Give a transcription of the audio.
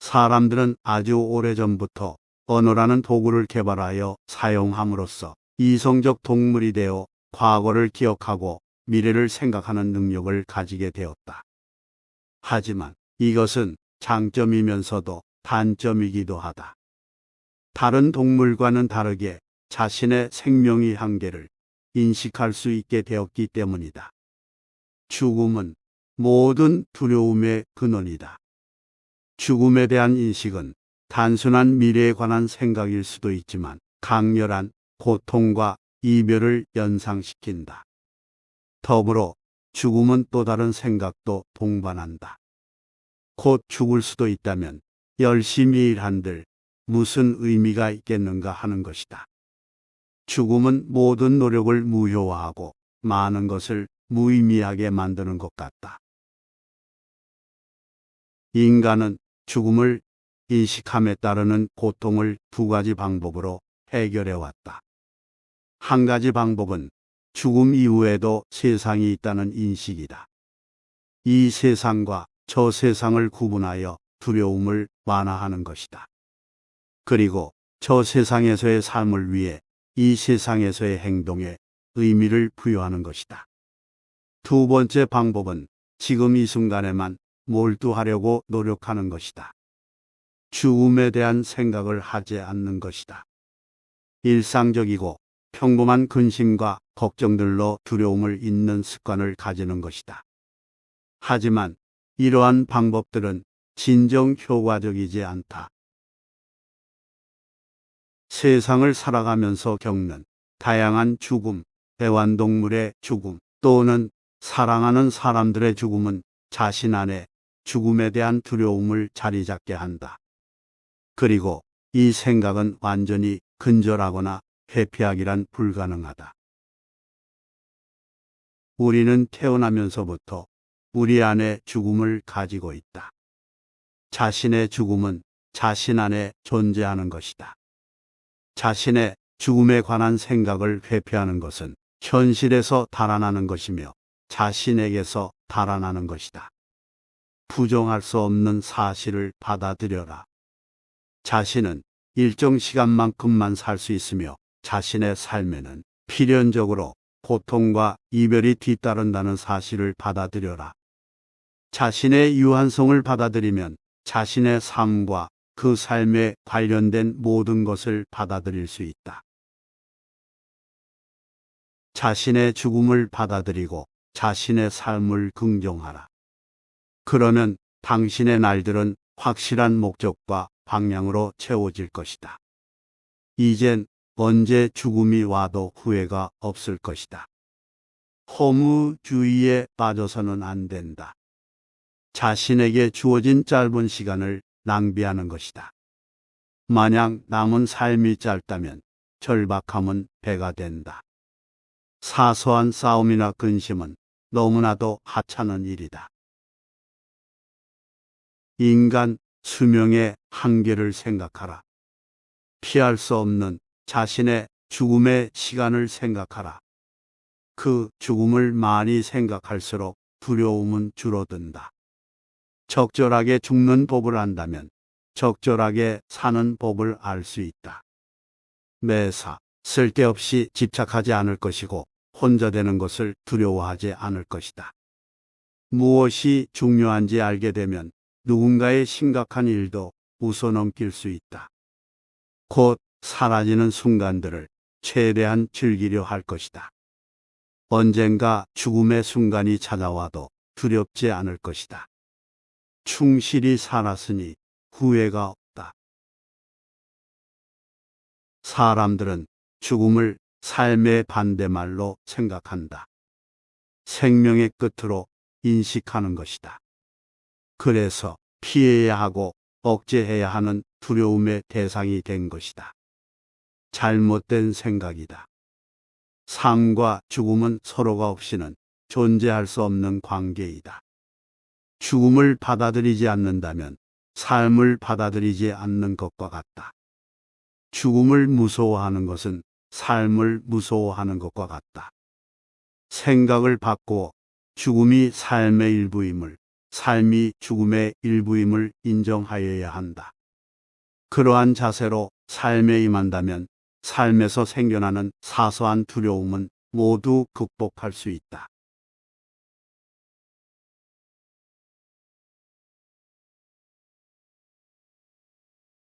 사람들은 아주 오래전부터 언어라는 도구를 개발하여 사용함으로써 이성적 동물이 되어 과거를 기억하고 미래를 생각하는 능력을 가지게 되었다. 하지만 이것은 장점이면서도 단점이기도 하다. 다른 동물과는 다르게 자신의 생명의 한계를 인식할 수 있게 되었기 때문이다. 죽음은 모든 두려움의 근원이다. 죽음에 대한 인식은 단순한 미래에 관한 생각일 수도 있지만 강렬한 고통과 이별을 연상시킨다. 더불어 죽음은 또 다른 생각도 동반한다. 곧 죽을 수도 있다면 열심히 일한들 무슨 의미가 있겠는가 하는 것이다. 죽음은 모든 노력을 무효화하고 많은 것을 무의미하게 만드는 것 같다. 인간은 죽음을 인식함에 따르는 고통을 두 가지 방법으로 해결해 왔다. 한 가지 방법은 죽음 이후에도 세상이 있다는 인식이다. 이 세상과 저 세상을 구분하여 두려움을 완화하는 것이다. 그리고 저 세상에서의 삶을 위해 이 세상에서의 행동에 의미를 부여하는 것이다. 두 번째 방법은 지금 이 순간에만 몰두하려고 노력하는 것이다. 죽음에 대한 생각을 하지 않는 것이다. 일상적이고 평범한 근심과 걱정들로 두려움을 잇는 습관을 가지는 것이다. 하지만 이러한 방법들은 진정 효과적이지 않다. 세상을 살아가면서 겪는 다양한 죽음, 애완동물의 죽음 또는 사랑하는 사람들의 죽음은 자신 안에 죽음에 대한 두려움을 자리 잡게 한다. 그리고 이 생각은 완전히 근절하거나 회피하기란 불가능하다. 우리는 태어나면서부터 우리 안에 죽음을 가지고 있다. 자신의 죽음은 자신 안에 존재하는 것이다. 자신의 죽음에 관한 생각을 회피하는 것은 현실에서 달아나는 것이며 자신에게서 달아나는 것이다. 부정할 수 없는 사실을 받아들여라. 자신은 일정 시간만큼만 살 수 있으며 자신의 삶에는 필연적으로 고통과 이별이 뒤따른다는 사실을 받아들여라. 자신의 유한성을 받아들이면 자신의 삶과 그 삶에 관련된 모든 것을 받아들일 수 있다. 자신의 죽음을 받아들이고 자신의 삶을 긍정하라. 그러면 당신의 날들은 확실한 목적과 방향으로 채워질 것이다. 이젠 언제 죽음이 와도 후회가 없을 것이다. 허무주의에 빠져서는 안 된다. 자신에게 주어진 짧은 시간을 낭비하는 것이다. 만약 남은 삶이 짧다면 절박함은 배가 된다. 사소한 싸움이나 근심은 너무나도 하찮은 일이다. 인간 수명의 한계를 생각하라. 피할 수 없는 자신의 죽음의 시간을 생각하라. 그 죽음을 많이 생각할수록 두려움은 줄어든다. 적절하게 죽는 법을 안다면 적절하게 사는 법을 알 수 있다. 매사 쓸데없이 집착하지 않을 것이고 혼자 되는 것을 두려워하지 않을 것이다. 무엇이 중요한지 알게 되면 누군가의 심각한 일도 웃어넘길 수 있다. 곧 사라지는 순간들을 최대한 즐기려 할 것이다. 언젠가 죽음의 순간이 찾아와도 두렵지 않을 것이다. 충실히 살았으니 후회가 없다. 사람들은 죽음을 삶의 반대말로 생각한다. 생명의 끝으로 인식하는 것이다. 그래서 피해야 하고 억제해야 하는 두려움의 대상이 된 것이다. 잘못된 생각이다. 삶과 죽음은 서로가 없이는 존재할 수 없는 관계이다. 죽음을 받아들이지 않는다면 삶을 받아들이지 않는 것과 같다. 죽음을 무서워하는 것은 삶을 무서워하는 것과 같다. 생각을 바꾸어 죽음이 삶의 일부임을 삶이 죽음의 일부임을 인정하여야 한다. 그러한 자세로 삶에 임한다면 삶에서 생겨나는 사소한 두려움은 모두 극복할 수 있다.